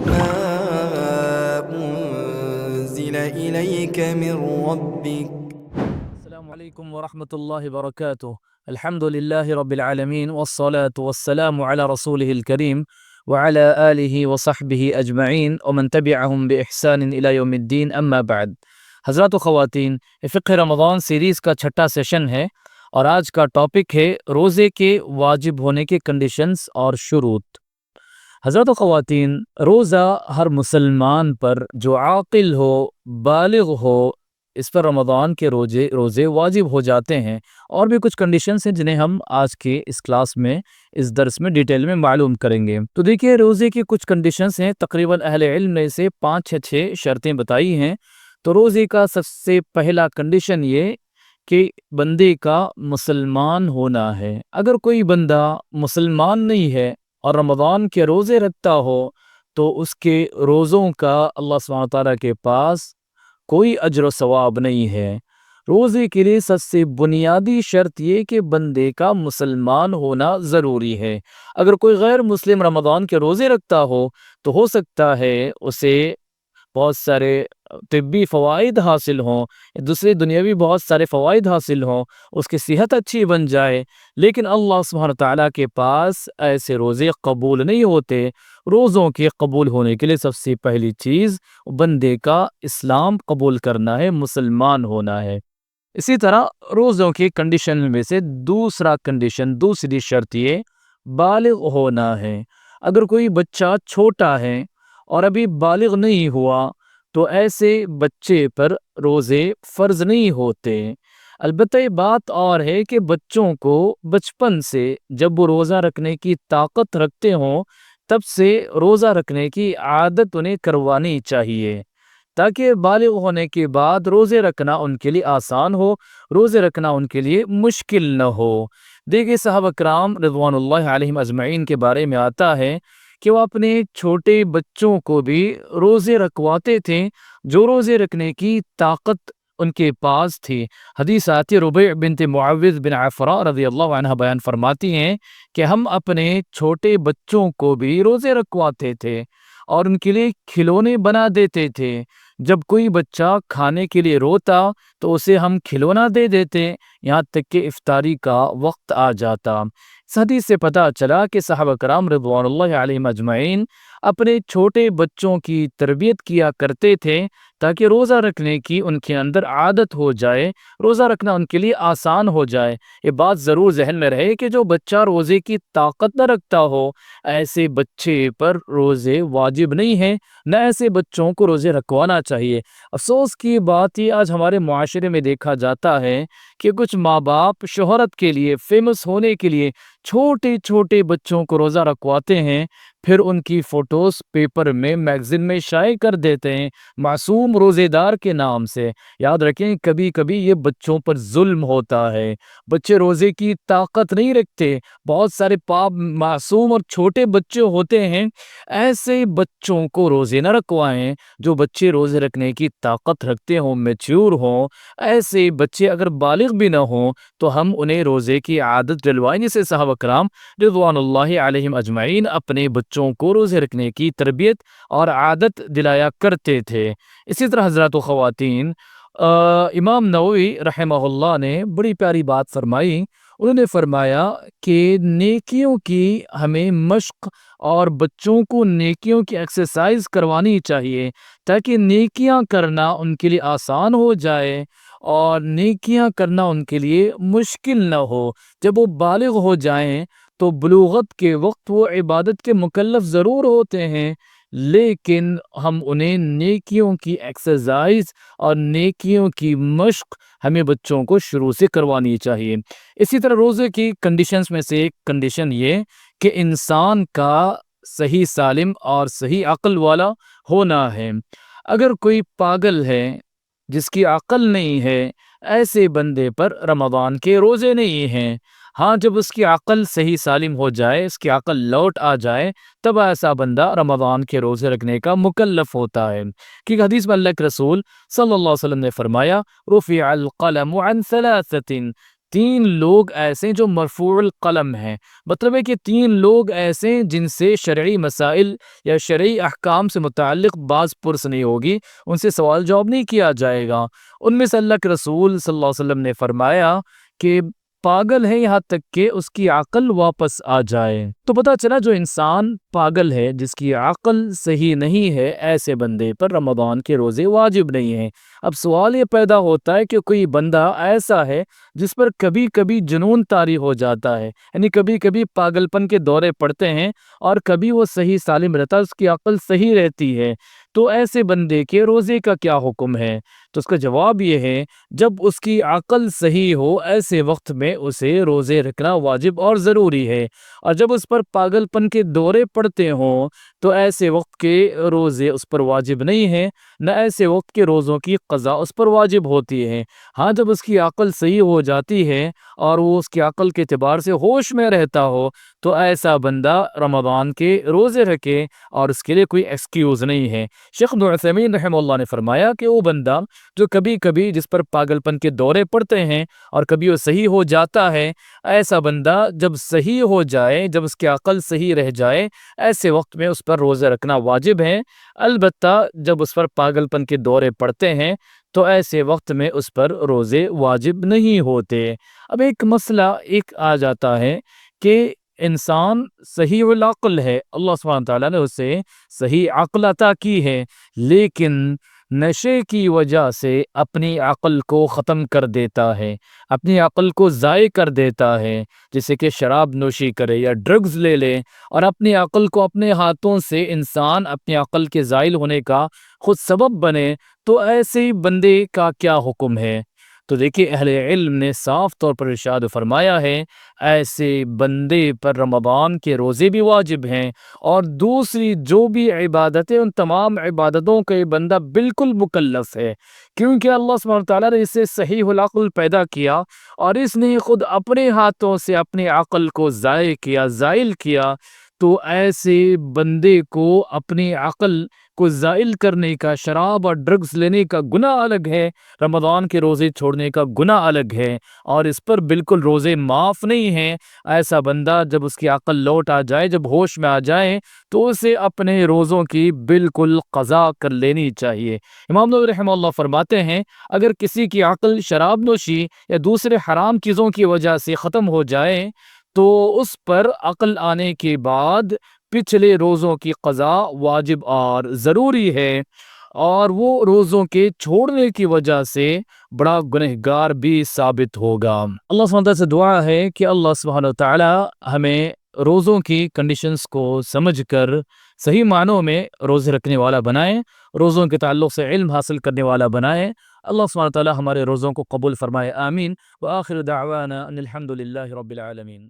ما أنزل إليك من ربك. السلام عليكم ورحمة الله وبركاته. الحمد لله رب العالمين والصلاة والسلام على رسوله الكريم وعلى آله وصحبه أجمعين ومن تبعهم بإحسان إلى يوم الدين أما بعد. حضرات و خواتین، فقہ رمضان سیریز کا چھٹا سیشن ہے اور آج کا ٹاپک ہے روزے کے واجب ہونے کے کنڈیشنز اور شروط۔ حضرات و خواتین، روزہ ہر مسلمان پر جو عاقل ہو، بالغ ہو، اس پر رمضان کے روزے واجب ہو جاتے ہیں۔ اور بھی کچھ کنڈیشنز ہیں جنہیں ہم آج کے اس کلاس میں، اس درس میں ڈیٹیل میں معلوم کریں گے۔ تو دیکھیے، روزے کی کچھ کنڈیشنز ہیں، تقریباً اہل علم نے سے 5-6 شرطیں بتائی ہیں۔ تو روزے کا سب سے پہلا کنڈیشن یہ کہ بندے کا مسلمان ہونا ہے۔ اگر کوئی بندہ مسلمان نہیں ہے اور رمضان کے روزے رکھتا ہو تو اس کے روزوں کا اللہ سبحانہ تعالیٰ کے پاس کوئی اجر و ثواب نہیں ہے۔ روزے کے لیے سب سے بنیادی شرط یہ کہ بندے کا مسلمان ہونا ضروری ہے۔ اگر کوئی غیر مسلم رمضان کے روزے رکھتا ہو تو سکتا ہے اسے بہت سارے طبی فوائد حاصل ہوں، دوسرے دنیاوی بہت سارے فوائد حاصل ہوں، اس کی صحت اچھی بن جائے، لیکن اللہ سبحانہ تعالیٰ کے پاس ایسے روزے قبول نہیں ہوتے۔ روزوں کے قبول ہونے کے لیے سب سے پہلی چیز بندے کا اسلام قبول کرنا ہے، مسلمان ہونا ہے۔ اسی طرح روزوں کی کنڈیشن میں سے دوسری شرط یہ بالغ ہونا ہے۔ اگر کوئی بچہ چھوٹا ہے اور ابھی بالغ نہیں ہوا تو ایسے بچے پر روزے فرض نہیں ہوتے۔ البتہ یہ بات اور ہے کہ بچوں کو بچپن سے جب وہ روزہ رکھنے کی طاقت رکھتے ہوں تب سے روزہ رکھنے کی عادت انہیں کروانی چاہیے، تاکہ بالغ ہونے کے بعد روزے رکھنا ان کے لیے آسان ہو، روزے رکھنا ان کے لیے مشکل نہ ہو۔ دیکھیں، صحابہ کرام رضوان اللہ علیہم اجمعین کے بارے میں آتا ہے کہ وہ اپنے چھوٹے بچوں کو بھی روزے رکھواتے تھے جو روزے رکھنے کی طاقت ان کے پاس تھی۔ حدیث آتی ربیع بنت معوذ بن عفراء رضی اللہ عنہ بیان فرماتی ہیں کہ ہم اپنے چھوٹے بچوں کو بھی روزے رکھواتے تھے اور ان کے لیے کھلونے بنا دیتے تھے۔ جب کوئی بچہ کھانے کے لیے روتا تو اسے ہم کھلونا دے دیتے یہاں تک کہ افطاری کا وقت آ جاتا۔ اس حدیث سے پتہ چلا کہ صحابہ کرام رضوان اللہ علیہم اجمعین اپنے چھوٹے بچوں کی تربیت کیا کرتے تھے تاکہ روزہ رکھنے کی ان کے اندر عادت ہو جائے، روزہ رکھنا ان کے لیے آسان ہو جائے۔ یہ بات ضرور ذہن میں رہے کہ جو بچہ روزے کی طاقت نہ رکھتا ہو ایسے بچے پر روزے واجب نہیں ہیں، نہ ایسے بچوں کو روزے رکھوانا چاہیے۔ افسوس کی بات یہ آج ہمارے معاشرے میں دیکھا جاتا ہے کہ کچھ ماں باپ شہرت کے لیے، فیمس ہونے کے لیے چھوٹے چھوٹے بچوں کو روزہ رکھواتے ہیں، پھر ان کی فوٹوز پیپر میں، میگزین میں شائع کر دیتے ہیں معصوم روزے دار کے نام سے۔ یاد رکھیں، کبھی کبھی یہ بچوں پر ظلم ہوتا ہے، بچے روزے کی طاقت نہیں رکھتے، بہت سارے پاپ معصوم اور چھوٹے بچے ہوتے ہیں، ایسے بچوں کو روزے نہ رکھوائیں۔ جو بچے روزے رکھنے کی طاقت رکھتے ہوں، میچور ہوں، ایسے بچے اگر بالغ بھی نہ ہوں تو ہم انہیں روزے کی عادت ڈلوائیں، جسے صحابہ کرام رضوان اللہ علیہم اجمعین اپنے بچوں کو روزے رکھنے کی تربیت اور عادت دلایا کرتے تھے۔ اسی طرح حضرات و خواتین، امام نووی رحمہ اللہ نے بڑی پیاری بات فرمائی۔ انہوں نے فرمایا کہ نیکیوں کی ہمیں مشق اور بچوں کو نیکیوں کی ایکسرسائز کروانی چاہیے تاکہ نیکیاں کرنا ان کے لیے آسان ہو جائے اور نیکیاں کرنا ان کے لیے مشکل نہ ہو۔ جب وہ بالغ ہو جائیں تو بلوغت کے وقت وہ عبادت کے مکلف ضرور ہوتے ہیں، لیکن ہم انہیں نیکیوں کی ایکسرسائز اور نیکیوں کی مشق ہمیں بچوں کو شروع سے کروانی چاہیے۔ اسی طرح روزے کی کنڈیشنز میں سے ایک کنڈیشن یہ کہ انسان کا صحیح سالم اور صحیح عقل والا ہونا ہے۔ اگر کوئی پاگل ہے جس کی عقل نہیں ہے، ایسے بندے پر رمضان کے روزے نہیں ہیں۔ ہاں، جب اس کی عقل صحیح سالم ہو جائے، اس کی عقل لوٹ آ جائے، تب ایسا بندہ رمضان کے روزے رکھنے کا مکلف ہوتا ہے، کیونکہ حدیث میں اللہ کے رسول صلی اللہ علیہ وسلم نے فرمایا رفع القلم عن ثلاثة 3 لوگ ایسے جو مرفوع القلم ہیں، مطلب ہے کہ 3 لوگ ایسے جن سے شرعی مسائل یا شرعی احکام سے متعلق بعض پرس نہیں ہوگی، ان سے سوال جواب نہیں کیا جائے گا۔ ان میں سے اللہ کے رسول صلی اللہ علیہ وسلم نے فرمایا کہ پاگل ہے یہاں تک کہ اس کی عقل واپس آ جائے۔ تو پتہ چلا جو انسان پاگل ہے، جس کی عقل صحیح نہیں ہے، ایسے بندے پر رمضان کے روزے واجب نہیں ہیں۔ اب سوال یہ پیدا ہوتا ہے کہ کوئی بندہ ایسا ہے جس پر کبھی کبھی جنون طاری ہو جاتا ہے، یعنی کبھی کبھی پاگل پن کے دورے پڑتے ہیں اور کبھی وہ صحیح سالم رہتا ہے، اس کی عقل صحیح رہتی ہے، تو ایسے بندے کے روزے کا کیا حکم ہے؟ تو اس کا جواب یہ ہے، جب اس کی عقل صحیح ہو ایسے وقت میں اسے روزے رکھنا واجب اور ضروری ہے، اور جب اس پر پاگل پن کے دورے پڑتے ہوں تو ایسے وقت کے روزے اس پر واجب نہیں ہیں، نہ ایسے وقت کے روزوں کی قضا اس پر واجب ہوتی ہے۔ ہاں، جب اس کی عقل صحیح ہو جاتی ہے اور وہ اس کی عقل کے اعتبار سے ہوش میں رہتا ہو تو ایسا بندہ رمضان کے روزے رکھے اور اس کے لیے کوئی ایکسکیوز نہیں ہے۔ شیخ ابن عثیمین رحمہ اللہ نے فرمایا کہ وہ بندہ جو کبھی کبھی جس پر پاگل پن کے دورے پڑتے ہیں اور کبھی وہ صحیح ہو جاتا ہے، ایسا بندہ جب صحیح ہو جائے، جب اس کی عقل صحیح رہ جائے، ایسے وقت میں اس پر روزہ رکھنا واجب ہے۔ البتہ جب اس پر پاگل پن کے دورے پڑتے ہیں تو ایسے وقت میں اس پر روزے واجب نہیں ہوتے۔ اب ایک مسئلہ آ جاتا ہے کہ انسان صحیح العقل ہے، اللہ سبحانہ تعالیٰ نے اسے صحیح عقل عطا کی ہے، لیکن نشے کی وجہ سے اپنی عقل کو ختم کر دیتا ہے، اپنی عقل کو ضائع کر دیتا ہے، جیسے کہ شراب نوشی کرے یا ڈرگز لے لے اور اپنی عقل کو اپنے ہاتھوں سے انسان اپنی عقل کے زائل ہونے کا خود سبب بنے، تو ایسے بندے کا کیا حکم ہے؟ تو دیکھیے اہل علم نے صاف طور پر ارشاد فرمایا ہے، ایسے بندے پر رمضان کے روزے بھی واجب ہیں، اور دوسری جو بھی عبادتیں، ان تمام عبادتوں کا یہ بندہ بالکل مکلف ہے، کیونکہ اللہ سبحانہ تعالیٰ نے اسے صحیح العقل پیدا کیا اور اس نے خود اپنے ہاتھوں سے اپنی عقل کو ضائع کیا، زائل کیا۔ تو ایسے بندے کو اپنی عقل کو زائل کرنے کا، شراب اور ڈرگز لینے کا گناہ الگ ہے، رمضان کے روزے چھوڑنے کا گناہ الگ ہے، اور اس پر بالکل روزے معاف نہیں ہیں۔ ایسا بندہ جب اس کی عقل لوٹ آ جائے، جب ہوش میں آ جائے، تو اسے اپنے روزوں کی بالکل قضا کر لینی چاہیے۔ امام نووی رحمہ اللہ فرماتے ہیں، اگر کسی کی عقل شراب نوشی یا دوسرے حرام چیزوں کی وجہ سے ختم ہو جائے تو اس پر عقل آنے کے بعد پچھلے روزوں کی قضا واجب اور ضروری ہے، اور وہ روزوں کے چھوڑنے کی وجہ سے بڑا گنہگار بھی ثابت ہوگا۔ اللہ سبحانہ تعالیٰ سے دعا ہے کہ اللہ سبحانہ تعالیٰ ہمیں روزوں کی کنڈیشنز کو سمجھ کر صحیح معنوں میں روزے رکھنے والا بنائے، روزوں کے تعلق سے علم حاصل کرنے والا بنائے۔ اللہ سبحانہ تعالیٰ ہمارے روزوں کو قبول فرمائے، آمین۔ وآخر دعوانا ان الحمد للہ رب العالمین۔